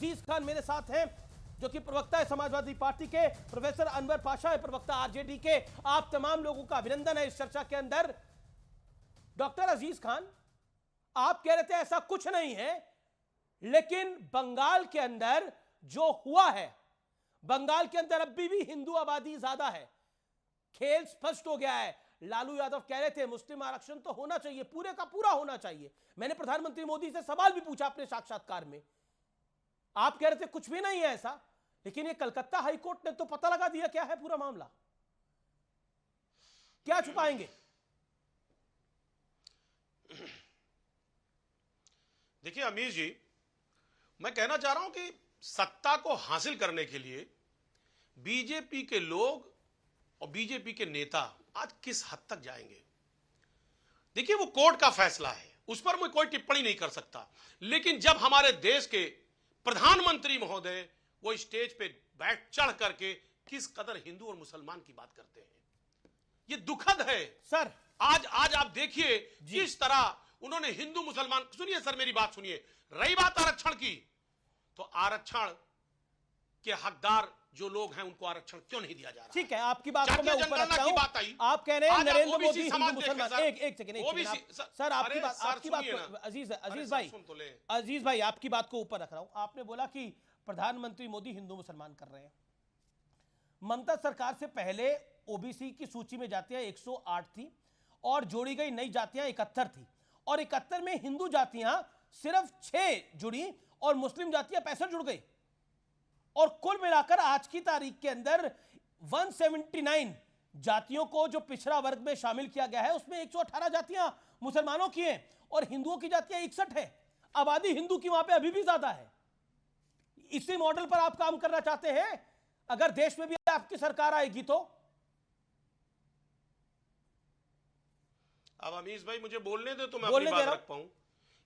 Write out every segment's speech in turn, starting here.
अजीज खान मेरे साथ हैं जो कि प्रवक्ता है समाजवादी पार्टी के, प्रोफेसर अनवर पाशा है प्रवक्ता आरजेडी के। आप तमाम लोगों का अभिनंदन है इस चर्चा के अंदर। डॉक्टर अजीज खान, आप कह रहे थे ऐसा कुछ नहीं है, लेकिन बंगाल के अंदर जो हुआ है, बंगाल के अंदर अभी भी हिंदू आबादी ज्यादा है। खेल स्पष्ट हो गया है। लालू यादव कह रहे थे मुस्लिम आरक्षण तो होना चाहिए, पूरे का पूरा होना चाहिए। मैंने प्रधानमंत्री मोदी से सवाल भी पूछा अपने साक्षात्कार में, आप कह रहे थे कुछ भी नहीं है ऐसा, लेकिन ये कलकत्ता हाईकोर्ट ने तो पता लगा दिया क्या है पूरा मामला। क्या छुपाएंगे? देखिए अमीर जी, मैं कहना चाह रहा हूं कि सत्ता को हासिल करने के लिए बीजेपी के लोग और बीजेपी के नेता आज किस हद तक जाएंगे। देखिए वो कोर्ट का फैसला है, उस पर मैं कोई टिप्पणी नहीं कर सकता, लेकिन जब हमारे देश के प्रधानमंत्री महोदय वो स्टेज पे बैठ चढ़ करके किस कदर हिंदू और मुसलमान की बात करते हैं, ये दुखद है सर। आज आप देखिए किस तरह उन्होंने हिंदू मुसलमान, सुनिए सर मेरी बात सुनिए। रही बात आरक्षण की, तो आरक्षण के हकदार जो लोग हैं उनको आरक्षण क्यों नहीं दिया जा रहा? ठीक है, आपकी बात को मैं ऊपर रखता हूं। आप कह रहे हैं नरेंद्र मोदी हिंदू मुसलमान, एक सेकंड सर, आपकी बात अजीज भाई आपकी बात को ऊपर रख रहा हूं। आपने बोला कि प्रधानमंत्री मोदी हिंदू मुसलमान कर रहे हैं। ममता सरकार से पहले ओबीसी की सूची में जातियां 108 थी और जोड़ी गई नई जातियां 71 थी, और 71 में हिंदू जातियां सिर्फ 6 जुड़ी और मुस्लिम जातियां 65 जुड़ गई, और कुल मिलाकर आज की तारीख के अंदर 179 जातियों को जो पिछड़ा वर्ग में शामिल किया गया है, उसमें 118 जातियां मुसलमानों की हैं और हिंदुओं की जातियां 61 है। आबादी हिंदू की वहां पे अभी भी ज्यादा है। इसी मॉडल पर आप काम करना चाहते हैं अगर देश में भी आपकी सरकार आएगी तो? अब अमीश भाई मुझे बोलने दे तो मैं अपनी बात रख पाऊं।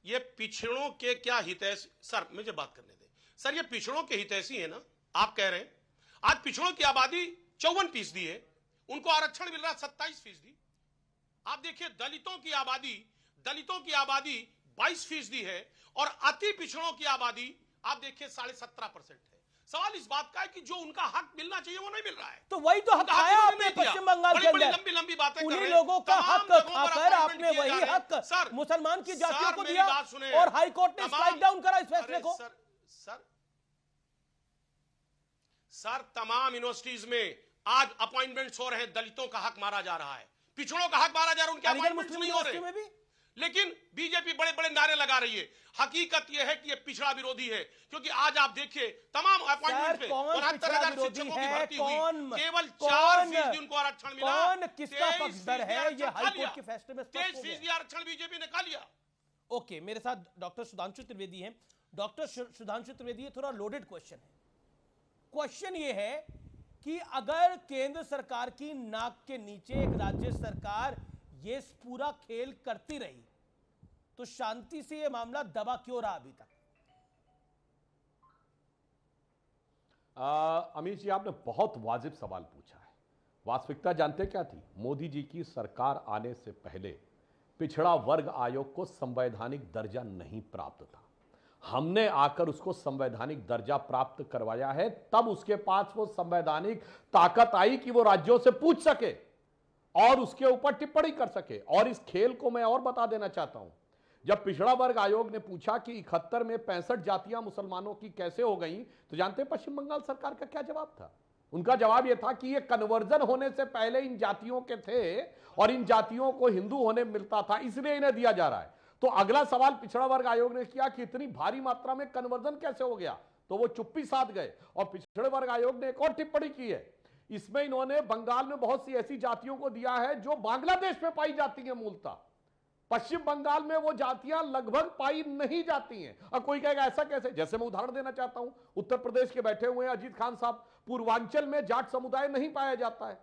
ये पिछड़ों के क्या हितैषी, सर मुझे बात करने दे सर, ये पिछड़ों के हितैषी है ना। आप कह रहे हैं आज पिछड़ों की आबादी 54% है, उनको आरक्षण मिल रहा है 27%। आप देखिए दलितों की आबादी 22% है, और अति पिछड़ों की आबादी आप देखिए 17.5% है। सवाल इस बात का है कि जो उनका हक मिलना चाहिए वो नहीं मिल रहा है। तो वही तो हक खाया आपने पश्चिम बंगाल के अंदर। लंबी बातें उन्हीं लोगों का हक खाकर आपने वही हक मुसलमान की जातियों को दिया, और हाई कोर्ट ने स्ट्राइक डाउन करा इस फैसले को। सर तमाम यूनिवर्सिटीज में आज अपॉइंटमेंट्स हो रहे हैं, दलितों का हक मारा जा रहा है, पिछड़ों का हक मारा जा रहा है, उनके अपॉइंटमेंट्स नहीं हो रहे। लेकिन बीजेपी बड़े बड़े नारे लगा रही है। हकीकत यह है कि यह पिछड़ा विरोधी है, क्योंकि आज आप देखिए तमाम अपॉइंटमेंट पे 69,000 शिक्षकों की भर्ती हुई, केवल 4% उनको आरक्षण मिला। कौन किसका पक्षधर है ये हाईकोर्ट के फैसले में? 23% आरक्षण बीजेपी ने खा लिया। ओके, मेरे साथ डॉक्टर सुधांशु त्रिवेदी हैं। डॉक्टर सुधांशु त्रिवेदी, थोड़ा लोडेड क्वेश्चन है। क्वेश्चन ये है कि अगर केंद्र सरकार की नाक के नीचे एक राज्य सरकार ये पूरा खेल करती रही, तो शांति से ये मामला दबा क्यों रहा अभी तक? अमीर जी, आपने बहुत वाजिब सवाल पूछा है। वास्तविकता जानते क्या थी? मोदी जी की सरकार आने से पहले पिछड़ा वर्ग आयोग को संवैधानिक दर्जा नहीं प्राप्त था। हमने आकर उसको संवैधानिक दर्जा प्राप्त करवाया है, तब उसके पास वो संवैधानिक ताकत आई कि वो राज्यों से पूछ सके और उसके ऊपर टिप्पणी कर सके। और इस खेल को मैं और बता देना चाहता हूं। जब पिछड़ा वर्ग आयोग ने पूछा कि 71 में 65 जातियां मुसलमानों की कैसे हो गई, तो जानते हैं पश्चिम बंगाल सरकार का क्या जवाब था? उनका जवाब यह था कि ये कन्वर्जन होने से पहले इन जातियों के थे और इन जातियों को हिंदू होने मिलता था, इसलिए इन्हें दिया जा रहा है। तो अगला सवाल पिछड़ा वर्ग आयोग ने किया कि इतनी भारी मात्रा में कन्वर्जन कैसे हो गया, तो वो चुप्पी साध गए। और पिछड़े वर्ग आयोग ने एक और टिप्पणी की है, इसमें इन्होंने बंगाल में बहुत सी ऐसी जातियों को दिया है जो बांग्लादेश में पाई जाती हैं मूलतः। पश्चिम बंगाल में वो जातियां लगभग पाई नहीं जाती हैं। और कोई कहेगा ऐसा कैसे? जैसे मैं उदाहरण देना चाहता हूं, उत्तर प्रदेश के बैठे हुए हैं अजीत खान साहब, पूर्वांचल में जाट समुदाय नहीं पाया जाता है,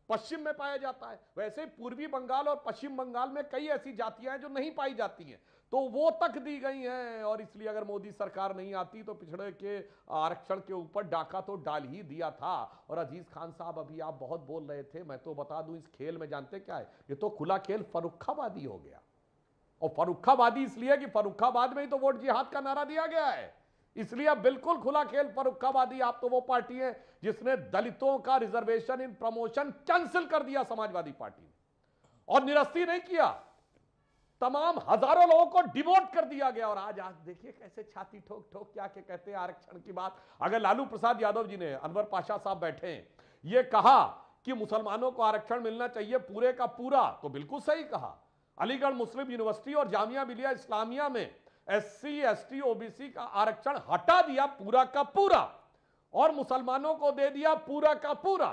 पश्चिम में पाया जाता है। वैसे पूर्वी बंगाल और पश्चिम बंगाल में कई ऐसी जातियां हैं जो नहीं पाई जाती हैं, तो वो तक दी गई हैं। और इसलिए अगर मोदी सरकार नहीं आती तो पिछड़े के आरक्षण के ऊपर डाका तो डाल ही दिया था। और अजीज खान साहब, अभी आप बहुत बोल रहे थे, मैं तो बता दूं इस खेल में जानते क्या है? ये तो खुला खेल फर्रुखाबादी हो गया। और फर्रुखाबादी इसलिए कि फर्रुखाबाद में ही तो वोट जिहाद का नारा दिया गया है इसलिए अब बिल्कुल खुला खेल फर्रुखाबादी। आप तो वो पार्टी है जिसने दलितों का रिजर्वेशन इन प्रमोशन कैंसिल कर दिया समाजवादी पार्टी ने, और निरस्ती नहीं किया, तमाम हजारों लोगों को डिमोट कर दिया गया। और आज देखिए कैसे छाती ठोक ठोक क्या के कहते हैं आरक्षण की बात। अगर लालू प्रसाद यादव जी ने, अनवर पाशा साहब बैठे हैं, ये कहा कि मुसलमानों को आरक्षण मिलना चाहिए पूरे का पूरा, तो बिल्कुल सही कहा। अलीगढ़ मुस्लिम यूनिवर्सिटी और जामिया मिलिया इस्लामिया में एससी एसटी ओबीसी का आरक्षण हटा दिया पूरा का पूरा, और मुसलमानों को दे दिया पूरा का पूरा।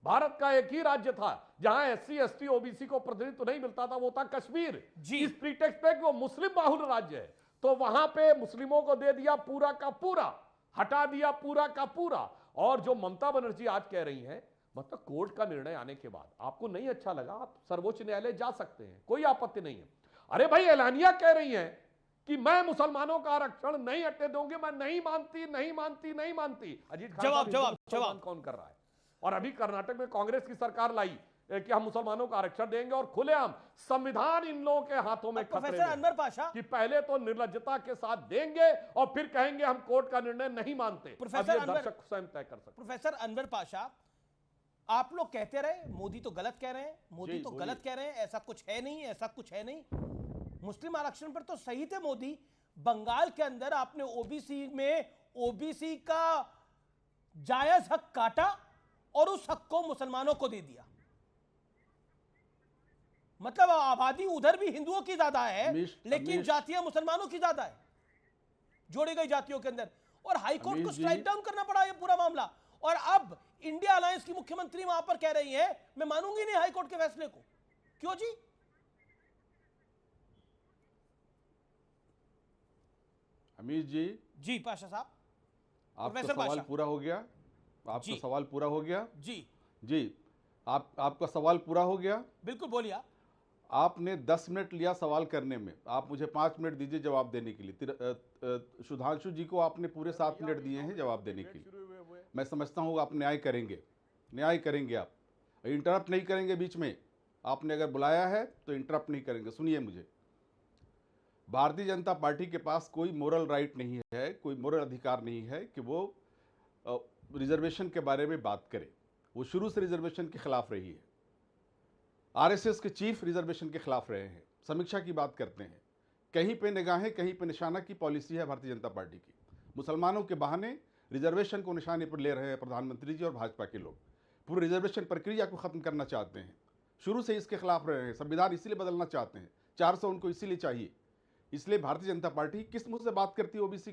भारत का एक ही राज्य था जहां एससी एसटी ओबीसी को प्रतिनिधित्व नहीं मिलता था, वो था कश्मीर। इस प्रीटेक्स्ट पे कि वो मुस्लिम बाहुल राज्य है, तो वहां पे मुस्लिमों को दे दिया पूरा का पूरा, हटा दिया पूरा का पूरा। और जो ममता बनर्जी आज कह रही हैं, मतलब कोर्ट का निर्णय आने के बाद आपको नहीं अच्छा लगा, आप सर्वोच्च न्यायालय जा सकते हैं, कोई आपत्ति नहीं है। अरे भाई एलानिया कह रही है कि मैं मुसलमानों का आरक्षण नहीं हटने दूंगी, मैं नहीं मानती नहीं मानती नहीं मानती। अजीत खान जवाब कौन कर रहा है? और अभी कर्नाटक में कांग्रेस की सरकार लाई कि हम मुसलमानों का आरक्षण देंगे, और खुलेआम संविधान इन लोगों के हाथों में खतरे में अनवर पाशा कि पहले तो निर्लज्जता के साथ देंगे और फिर कहेंगे हम कोर्ट का निर्णय नहीं मानते। प्रोफेसर दर्शक स्वयं तय कर सकते। प्रोफेसर अनवर पाशा, आप लोग कहते रहे मोदी तो गलत कह रहे हैं, मोदी तो गलत कह रहे हैं, ऐसा कुछ है नहीं, ऐसा कुछ है नहीं। मुस्लिम आरक्षण पर तो सही थे मोदी। बंगाल के अंदर आपने ओबीसी में ओबीसी का जायज हक काटा और उस हक को मुसलमानों को दे दिया। मतलब आबादी उधर भी हिंदुओं की ज्यादा है, लेकिन जातियां मुसलमानों की ज्यादा है जोड़ी गई जातियों के अंदर, और हाईकोर्ट को स्ट्राइक डाउन करना पड़ा ये पूरा मामला। और अब इंडिया अलायंस की मुख्यमंत्री वहां पर कह रही है मैं मानूंगी नहीं हाईकोर्ट के फैसले को। क्यों जी? अमीर जी पाशा साहब, आपका सवाल पूरा हो गया? आपका सवाल पूरा हो गया? जी आपका सवाल पूरा हो गया? बिल्कुल बोलिए। आपने 10 मिनट लिया सवाल करने में, आप मुझे 5 मिनट दीजिए जवाब देने के लिए। सुधांशु जी को आपने पूरे 7 मिनट दिए हैं जवाब देने के लिए। मैं समझता हूँ आप न्याय करेंगे, न्याय करेंगे, आप इंटरप्ट नहीं करेंगे बीच में। आपने अगर बुलाया है तो इंटरप्ट नहीं करेंगे। सुनिए मुझे, भारतीय जनता पार्टी के पास कोई मोरल राइट नहीं है, कोई मोरल अधिकार नहीं है कि वो रिजर्वेशन के बारे में बात करे। वो शुरू से रिजर्वेशन के खिलाफ रही है, आरएसएस के चीफ रिजर्वेशन के खिलाफ रहे हैं, समीक्षा की बात करते हैं, कहीं पे निगाहें कहीं पे निशाना की पॉलिसी है भारतीय जनता पार्टी की। मुसलमानों के बहाने रिजर्वेशन को निशाने पर ले रहे हैं प्रधानमंत्री जी और भाजपा के लोग। पूरी रिजर्वेशन प्रक्रिया को खत्म करना चाहते हैं, शुरू से इसके खिलाफ रहे हैं, संविधान इसीलिए बदलना चाहते हैं, 400 उनको इसीलिए चाहिए। इसलिए भारतीय जनता पार्टी किस मुंह से बात करती है ओबीसी